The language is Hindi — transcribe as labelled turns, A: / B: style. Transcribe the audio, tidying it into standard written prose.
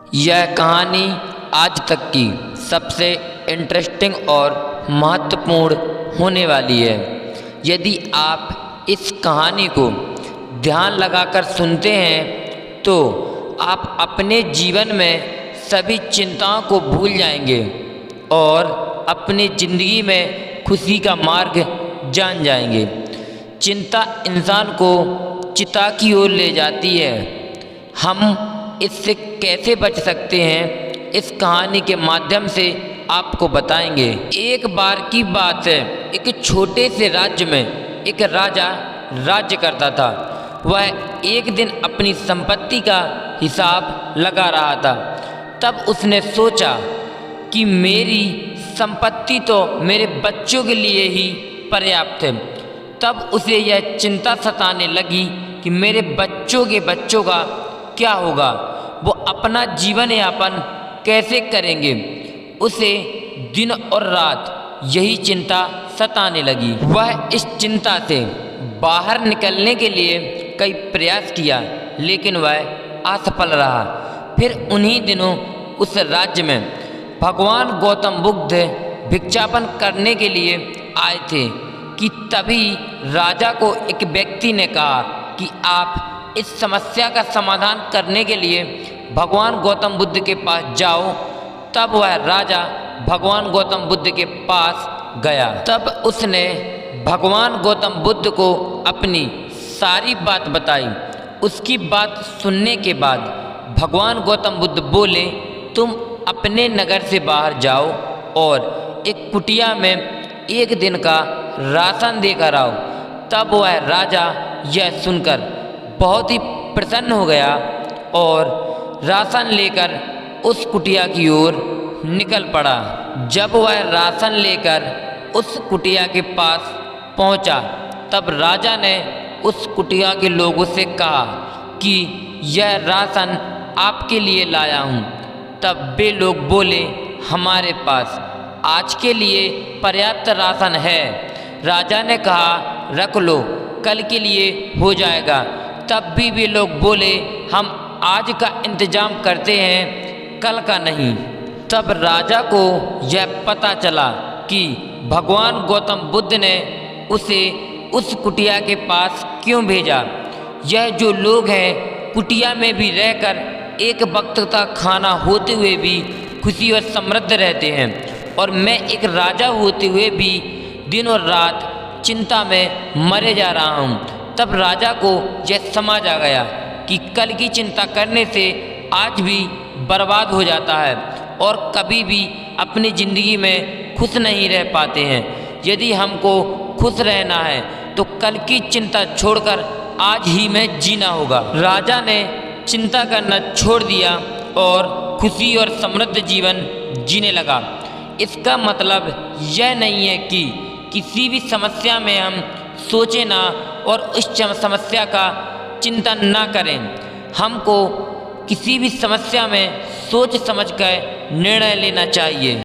A: यह कहानी आज तक की सबसे इंटरेस्टिंग और महत्वपूर्ण होने वाली है। यदि आप इस कहानी को ध्यान लगाकर सुनते हैं तो आप अपने जीवन में सभी चिंताओं को भूल जाएंगे और अपनी ज़िंदगी में खुशी का मार्ग जान जाएंगे। चिंता इंसान को चिता की ओर ले जाती है। हम इससे कैसे बच सकते हैं, इस कहानी के माध्यम से आपको बताएंगे। एक बार की बात है, एक छोटे से राज्य में एक राजा राज्य करता था। वह एक दिन अपनी संपत्ति का हिसाब लगा रहा था। तब उसने सोचा कि मेरी संपत्ति तो मेरे बच्चों के लिए ही पर्याप्त है। तब उसे यह चिंता सताने लगी कि मेरे बच्चों के बच्चों का क्या होगा, वो अपना जीवन यापन कैसे करेंगे। उसे दिन और रात यही चिंता सताने लगी। वह इस चिंता से बाहर निकलने के लिए कई प्रयास किया, लेकिन वह असफल रहा। फिर उन्हीं दिनों उस राज्य में भगवान गौतम बुद्ध भिक्षाटन करने के लिए आए थे कि तभी राजा को एक व्यक्ति ने कहा कि आप इस समस्या का समाधान करने के लिए भगवान गौतम बुद्ध के पास जाओ। तब वह राजा भगवान गौतम बुद्ध के पास गया। तब उसने भगवान गौतम बुद्ध को अपनी सारी बात बताई। उसकी बात सुनने के बाद भगवान गौतम बुद्ध बोले, तुम अपने नगर से बाहर जाओ और एक कुटिया में एक दिन का राशन देकर आओ। तब वह राजा यह सुनकर बहुत ही प्रसन्न हो गया और राशन लेकर उस कुटिया की ओर निकल पड़ा। जब वह राशन लेकर उस कुटिया के पास पहुंचा, तब राजा ने उस कुटिया के लोगों से कहा कि यह राशन आपके लिए लाया हूं। तब वे लोग बोले, हमारे पास आज के लिए पर्याप्त राशन है। राजा ने कहा, रख लो, कल के लिए हो जाएगा। तब भी वे लोग बोले, हम आज का इंतजाम करते हैं, कल का नहीं। तब राजा को यह पता चला कि भगवान गौतम बुद्ध ने उसे उस कुटिया के पास क्यों भेजा। यह जो लोग हैं कुटिया में भी रहकर एक वक्त का खाना होते हुए भी खुशी और समृद्ध रहते हैं, और मैं एक राजा होते हुए भी दिन और रात चिंता में मरे जा रहा हूँ। तब राजा को यह समझ आ गया कि कल की चिंता करने से आज भी बर्बाद हो जाता है और कभी भी अपनी ज़िंदगी में खुश नहीं रह पाते हैं। यदि हमको खुश रहना है तो कल की चिंता छोड़कर आज ही में जीना होगा। राजा ने चिंता करना छोड़ दिया और खुशी और समृद्ध जीवन जीने लगा। इसका मतलब यह नहीं है कि किसी भी समस्या में हम सोचें ना और उस समस्या का चिंतन ना करें। हमको किसी भी समस्या में सोच समझ कर निर्णय लेना चाहिए।